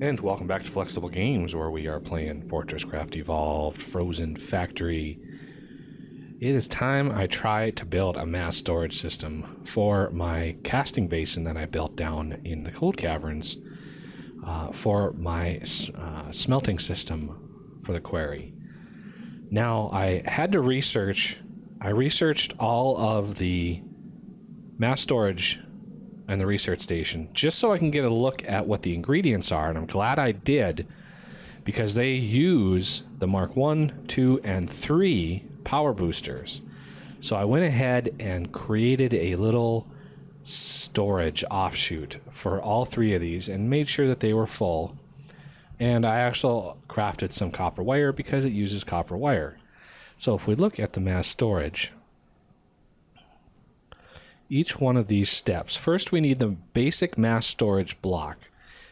And welcome back to Flexible Games, where we are playing FortressCraft Evolved, Frozen Factory. It is time I try to build a mass storage system for my casting basin that I built down in the cold caverns for my smelting system for the quarry. Now, I had to research. I researched all of the mass storage and the research station just so I can get a look at what the ingredients are, and I'm glad I did, because they use the Mark 1, 2, and 3 power boosters. So I went ahead and created a little storage offshoot for all 3 of these and made sure that they were full. And I also crafted some copper wire because it uses copper wire. So if we look at the mass storage, each one of these steps, first we need the basic mass storage block,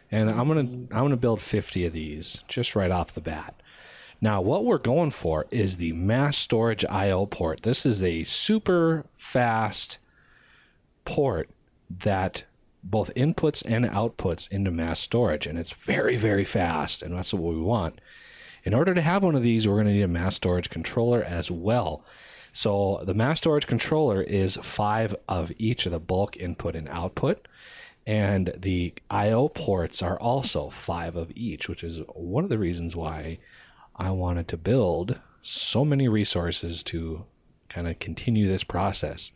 and I'm gonna build 50 of these just right off the bat. Now what we're going for is the mass storage IO port. This is a super fast port that both inputs and outputs into mass storage, and it's very, very fast, and that's what we want. In order to have one of these, we're going to need a mass storage controller as well. So the mass storage controller is 5 of each of the bulk input and output, and the IO ports are also 5 of each, which is one of the reasons why I wanted to build so many resources to kind of continue this process.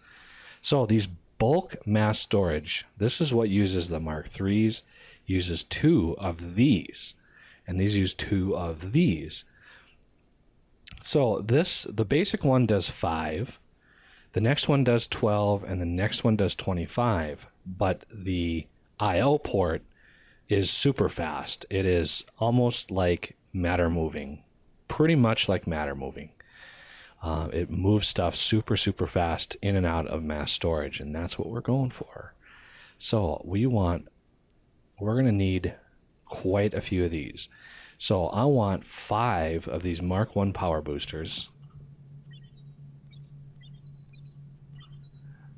So these bulk mass storage, this is what uses the Mark IIIs, uses 2 of these, and these use 2 of these. So the basic one does 5, the next one does 12, and the next one does 25. But the IO port is super fast. It is almost like matter moving, pretty much like matter moving. It moves stuff super, super fast in and out of mass storage, and that's what we're going for. So we're going to need quite a few of these. So I want 5 of these Mark 1 power boosters.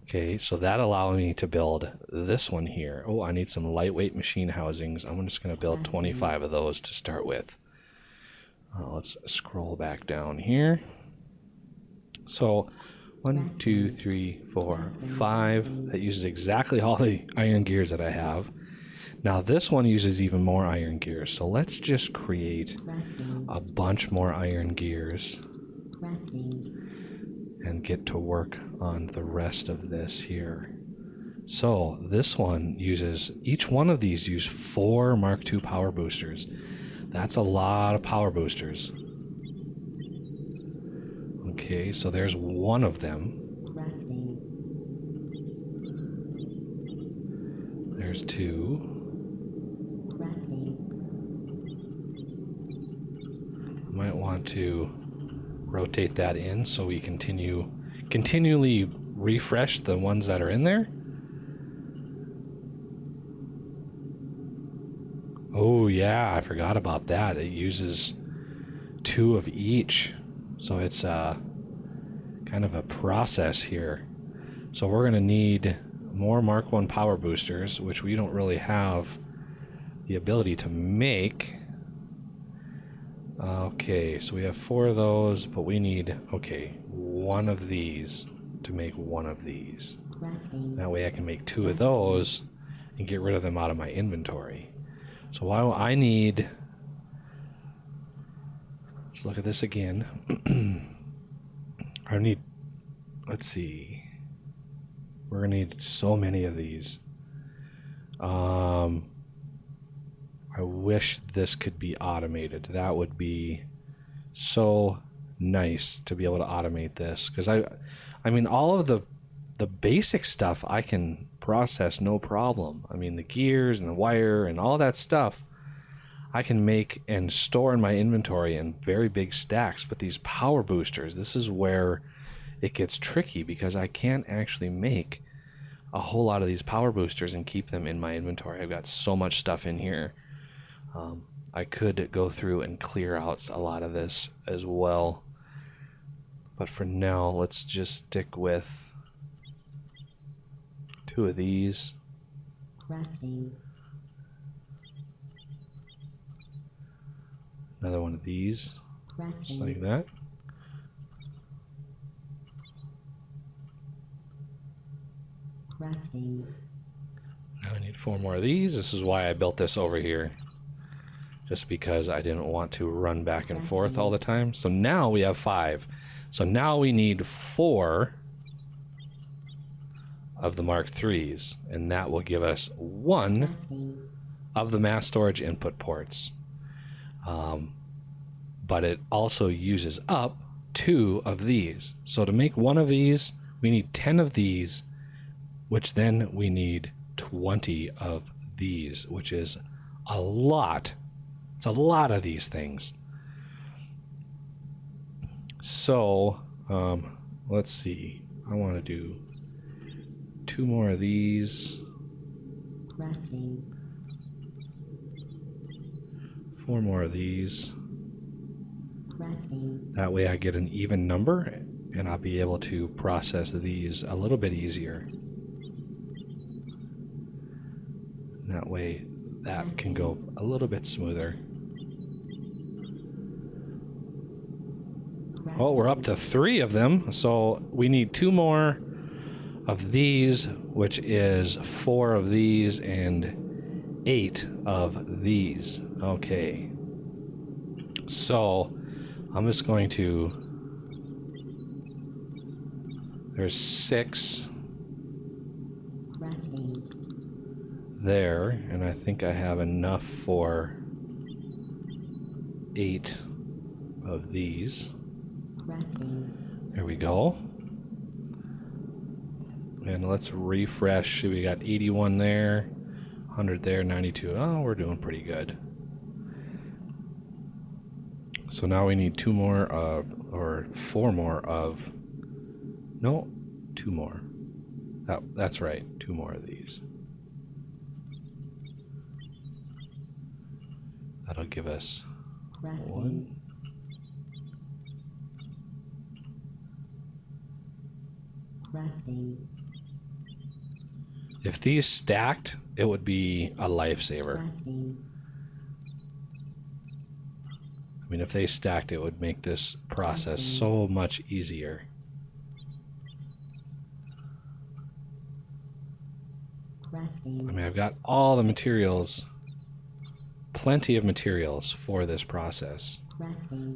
Okay, so that allows me to build this one here. Oh, I need some lightweight machine housings. I'm just going to build 25 of those to start with. Let's scroll back down here. So 1, 2, 3, 4, 5. That uses exactly all the iron gears that I have. Now this one uses even more iron gears, so let's just create a bunch more iron gears and get to work on the rest of this here. So this one uses, each one of these use 4 Mark II power boosters. That's a lot of power boosters. Okay, so there's one of them. There's 2. Might want to rotate that in so we continually refresh the ones that are in there. Oh yeah, I forgot about that. It uses 2 of each, so it's kind of a process here. So we're going to need more Mark 1 power boosters, which we don't really have the ability to make. Okay, so we have 4 of those, but we need, 1 of these to make 1 of these. That way I can make 2 of those and get rid of them out of my inventory. So while I need, let's look at this again. I need, let's see, we're gonna need so many of these. I wish this could be automated. That would be so nice to be able to automate this, because I mean all of the basic stuff I can process no problem. I mean the gears and the wire and all that stuff I can make and store in my inventory in very big stacks, but these power boosters, this is where it gets tricky, because I can't actually make a whole lot of these power boosters and keep them in my inventory. I've got so much stuff in here. I could go through and clear out a lot of this as well, but for now let's just stick with 2 of these. Another one of these, just like that. Now I need 4 more of these. This is why I built this over here. Just because I didn't want to run back and forth all the time. So now we have 5. So now we need 4 of the Mark IIIs. And that will give us 1 of the mass storage input ports. But it also uses up 2 of these. So to make 1 of these, we need 10 of these, which then we need 20 of these, which is a lot. It's a lot of these things. So, let's see. I want to do 2 more of these. 4 more of these. That way I get an even number, and I'll be able to process these a little bit easier. That way that can go a little bit smoother. Oh, we're up to 3 of them, so we need 2 more of these, which is 4 of these and 8 of these. Okay. So I'm just going to, there's 6 there, and I think I have enough for 8 of these. There we go. And let's refresh. We got 81 there, 100 there, 92. Oh, we're doing pretty good. So now we need 2 more of, or 4 more of, no, 2 more. That's right, 2 more of these. That'll give us 1. If these stacked, it would be a lifesaver. I mean, if they stacked, it would make this process so much easier. I mean, I've got all the materials, plenty of materials for this process.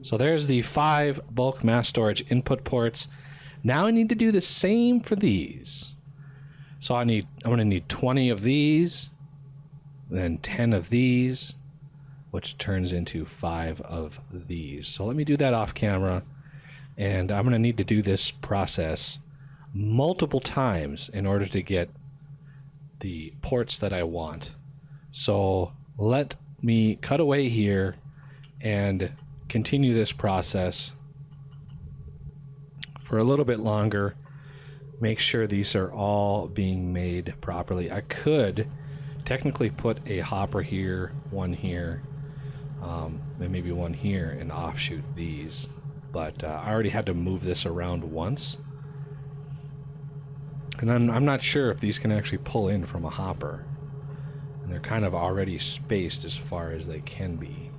So there's the 5 bulk mass storage input ports. Now I need to do the same for these. So I'm going to need 20 of these, then 10 of these, which turns into 5 of these. So let me do that off camera, and I'm going to need to do this process multiple times in order to get the ports that I want. So let me cut away here and continue this process for a little bit longer. Make sure these are all being made properly. I could technically put a hopper here, one here, and maybe one here, and offshoot these, but I already had to move this around once, and I'm not sure if these can actually pull in from a hopper, and they're kind of already spaced as far as they can be.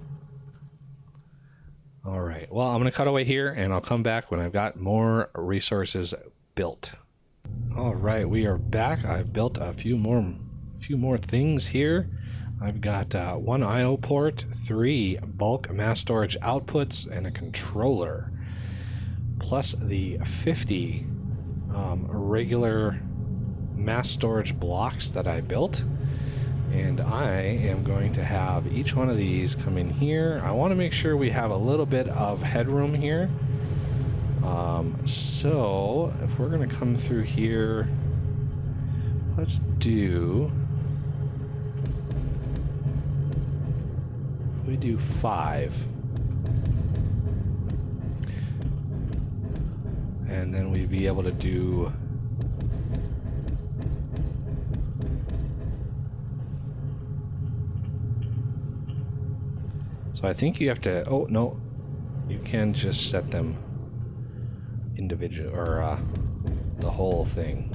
All right, well, I'm going to cut away here, and I'll come back when I've got more resources built. All right, we are back. I've built a few more things here. I've got 1 I/O port, 3 bulk mass storage outputs, and a controller, plus the 50 regular mass storage blocks that I built. And I am going to have each one of these come in here. I want to make sure we have a little bit of headroom here. So if we're going to come through here, let's do, we do 5. And then we'd be able to do I think you have to, oh no, you can just set them individual, or the whole thing.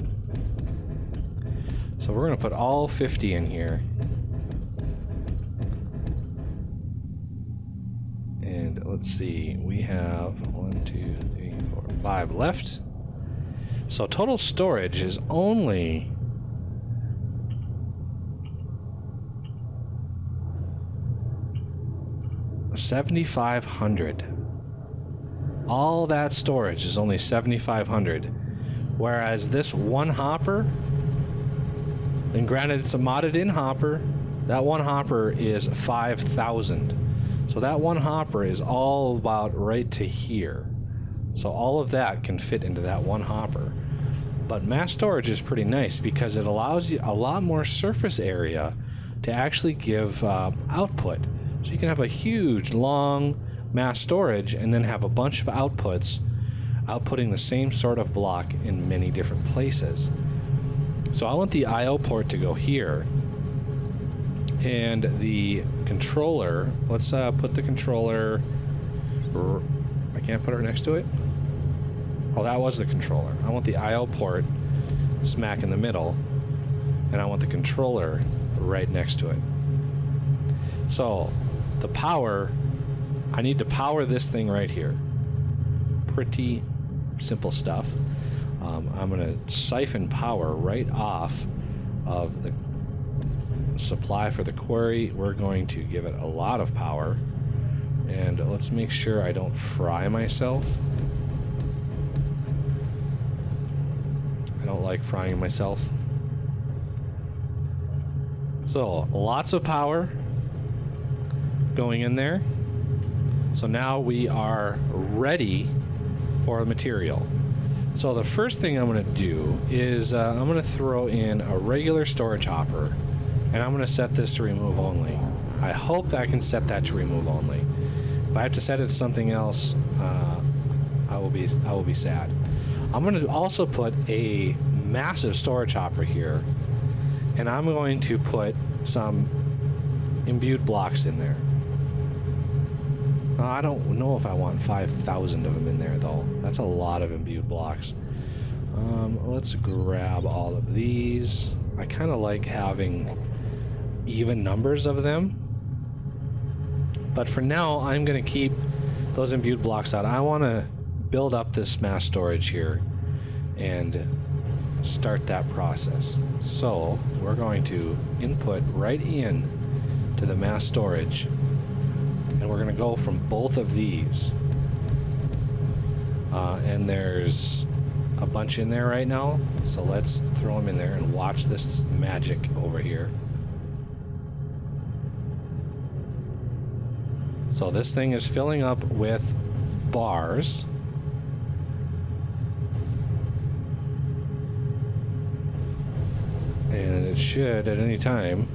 So we're going to put all 50 in here. And let's see, we have 1, 2, 3, 4, 5 left. So total storage is only 7,500. All that storage is only 7,500. Whereas this one hopper, and granted it's a modded in hopper, that one hopper is 5,000. So that one hopper is all about right to here. So all of that can fit into that one hopper. But mass storage is pretty nice because it allows you a lot more surface area to actually give output. So you can have a huge, long mass storage and then have a bunch of outputs outputting the same sort of block in many different places. So I want the I/O port to go here, and the controller, let's put the controller, I can't put her next to it. Oh, that was the controller. I want the I/O port smack in the middle, and I want the controller right next to it. So the power, I need to power this thing right here. Pretty simple stuff. I'm going to siphon power right off of the supply for the quarry. We're going to give it a lot of power, and let's make sure I don't fry myself. I don't like frying myself. So lots of power going in there. So now we are ready for material. So the first thing I'm going to do is I'm going to throw in a regular storage hopper, and I'm going to set this to remove only. I hope that I can set that to remove only. If I have to set it to something else, I will be sad. I'm going to also put a massive storage hopper here, and I'm going to put some imbued blocks in there. I don't know if I want 5,000 of them in there, though. That's a lot of imbued blocks. Let's grab all of these. I kind of like having even numbers of them. But for now, I'm going to keep those imbued blocks out. I want to build up this mass storage here and start that process. So we're going to input right in to the mass storage. And we're going to go from both of these. And there's a bunch in there right now. So let's throw them in there and watch this magic over here. So this thing is filling up with bars. And it should at any time.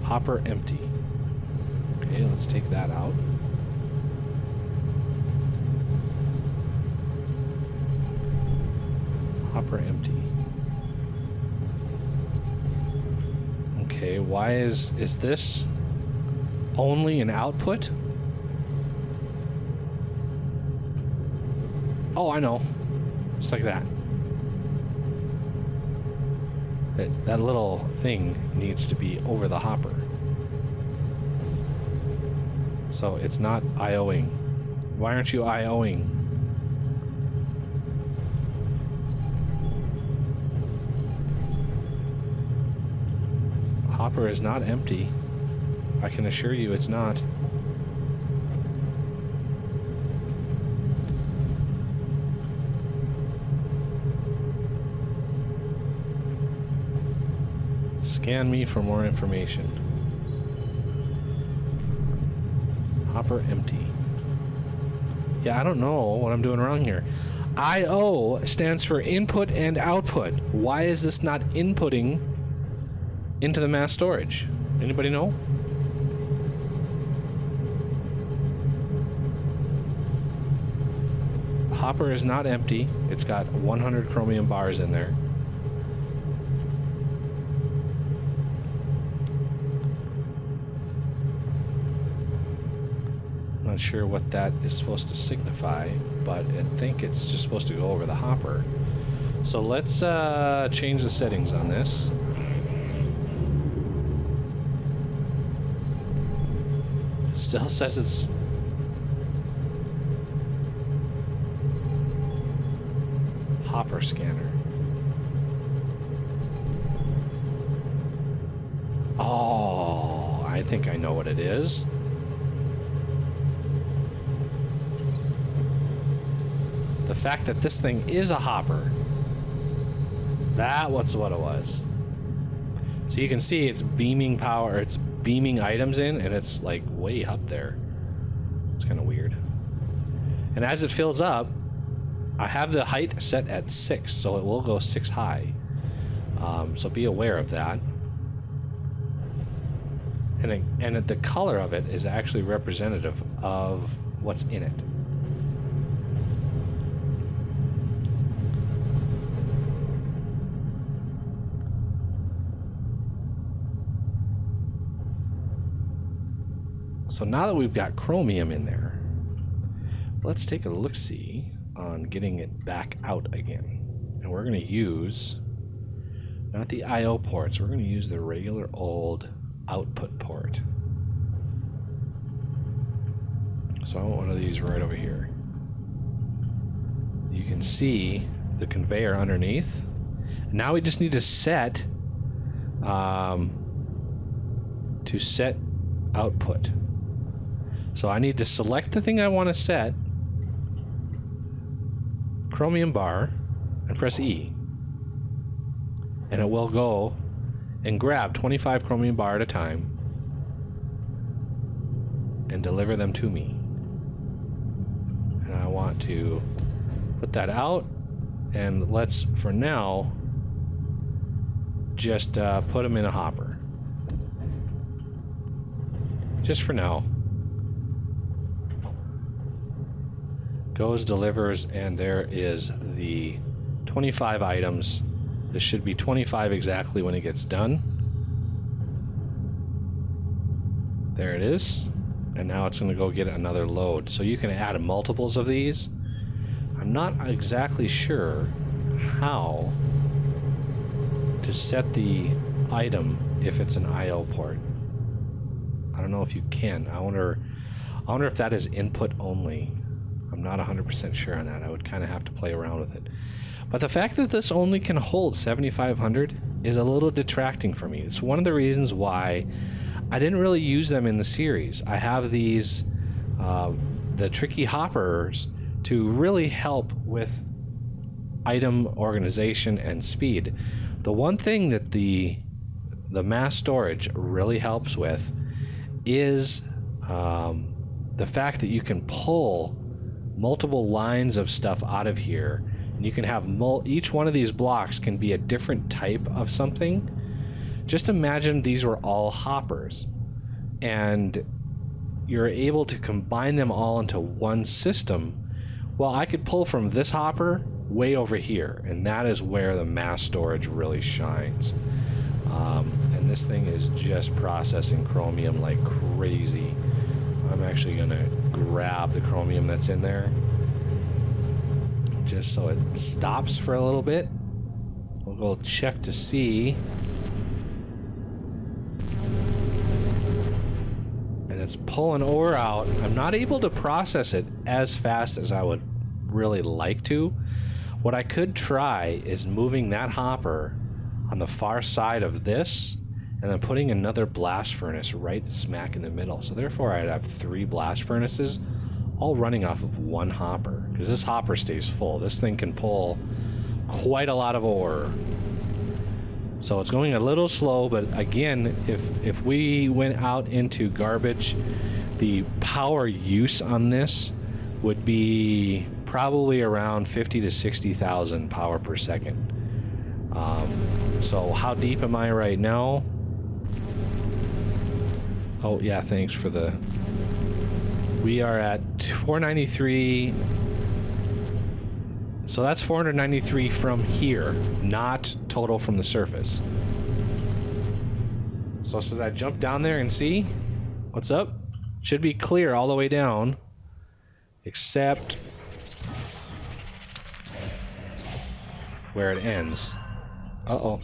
Hopper empty. Okay, let's take that out. Hopper empty. Okay, why is this only an output? Oh, I know. Just like that. That little thing needs to be over the hopper. So it's not IOing. Why aren't you IOing? Hopper is not empty. I can assure you it's not. Scan me for more information. Hopper empty. Yeah, I don't know what I'm doing wrong here. I/O stands for input and output. Why is this not inputting into the mass storage? Anybody know? Hopper is not empty. It's got 100 chromium bars in there. Not sure what that is supposed to signify, but I think it's just supposed to go over the hopper. So let's change the settings on this. Still says it's... hopper scanner. Oh, I think I know what it is. The fact that this thing is a hopper. That was what it was. So you can see it's beaming power, it's beaming items in, and it's like way up there. It's kind of weird. And as it fills up, I have the height set at 6, so it will go 6 high. So be aware of that. And the color of it is actually representative of what's in it. So now that we've got chromium in there, let's take a look-see on getting it back out again. And we're going to use, not the I/O ports, we're going to use the regular old output port. So I want one of these right over here. You can see the conveyor underneath. Now we just need to set output. So I need to select the thing I want to set, chromium bar, and press E. And it will go and grab 25 chromium bar at a time and deliver them to me. And I want to put that out, and let's, for now, just put them in a hopper. Just for now. Goes, delivers, and there is the 25 items. This should be 25 exactly when it gets done. There it is. And now it's going to go get another load. So you can add multiples of these. I'm not exactly sure how to set the item if it's an I/O port. I don't know if you can. I wonder if that is input only. I'm not 100% sure on that. I would kind of have to play around with it. But the fact that this only can hold 7,500 is a little detracting for me. It's one of the reasons why I didn't really use them in the series. I have these, the tricky hoppers, to really help with item organization and speed. The one thing that the mass storage really helps with is the fact that you can pull multiple lines of stuff out of here, and you can have each one of these blocks can be a different type of something. Just imagine these were all hoppers, and you're able to combine them all into one system. Well, I could pull from this hopper way over here, and that is where the mass storage really shines. And this thing is just processing chromium like crazy. I'm actually going to grab the chromium that's in there just so it stops for a little bit. We'll go check to see. And it's pulling ore out. I'm not able to process it as fast as I would really like to. What I could try is moving that hopper on the far side of this, and then putting another blast furnace right smack in the middle. So therefore I'd have 3 blast furnaces all running off of one hopper, because this hopper stays full. This thing can pull quite a lot of ore. So it's going a little slow, but again, if we went out into garbage, the power use on this would be probably around 50 to 60,000 power per second. So how deep am I right now? Oh yeah, thanks for the... We are at 493. So that's 493 from here, not total from the surface. So should I jump down there and see what's up? Should be clear all the way down, except where it ends. Uh-oh.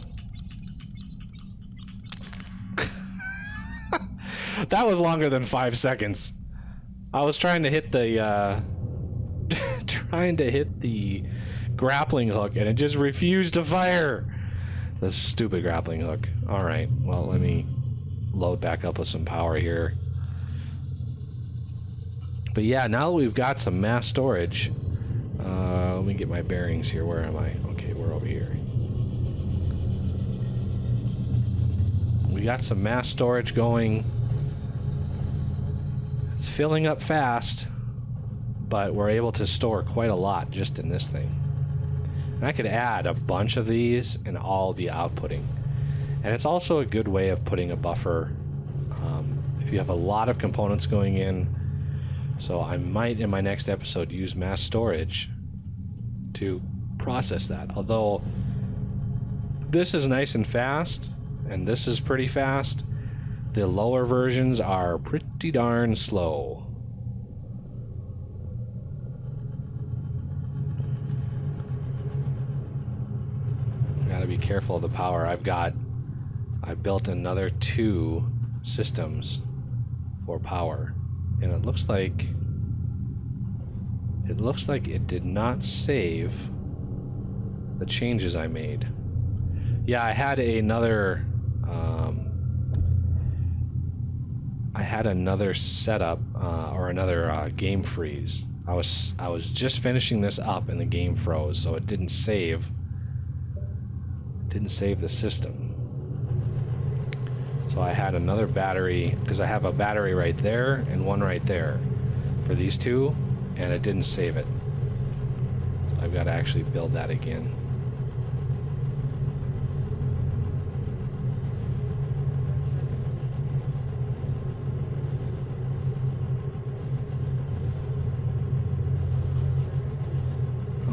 That was longer than 5 seconds. I was trying to hit the grappling hook, and it just refused to fire. This stupid grappling hook. All right. Well, let me load back up with some power here. But yeah, now that we've got some mass storage, let me get my bearings here. Where am I? Okay, we're over here. We got some mass storage going. It's filling up fast, but we're able to store quite a lot just in this thing. And I could add a bunch of these and all be outputting. And it's also a good way of putting a buffer if you have a lot of components going in. So I might, in my next episode, use mass storage to process that. Although this is nice and fast, and this is pretty fast, the lower versions are pretty darn slow. Gotta be careful of the power. I built another 2 systems for power, and it looks like it did not save the changes I made. Yeah, I had another setup or another game freeze. I was just finishing this up and the game froze, so it didn't save the system. So I had another battery, because I have a battery right there and one right there for these 2, and it didn't save it. I've got to actually build that again.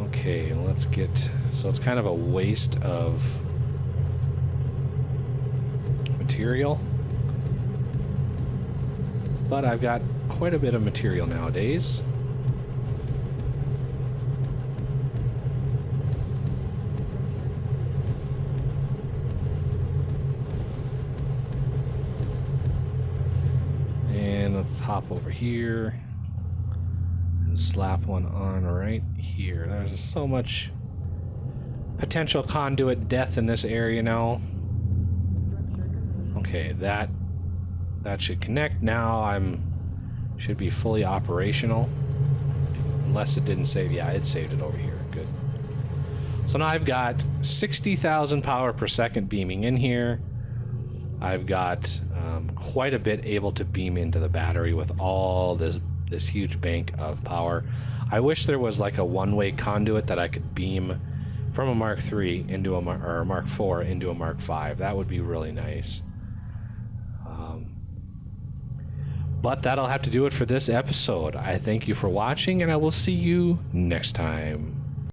Okay, let's get... So it's kind of a waste of material, but I've got quite a bit of material nowadays. And let's hop over here and slap one on right here. There's so much potential conduit death in this area now. Okay, that should connect now. Should be fully operational, unless it didn't save. Yeah, it saved it over here. Good. So now I've got 60,000 power per second beaming in here. I've got quite a bit able to beam into the battery with all this huge bank of power. I wish there was like a one-way conduit that I could beam from a Mark III into a Mark IV into a Mark V. That would be really nice. But that'll have to do it for this episode. I thank you for watching, and I will see you next time.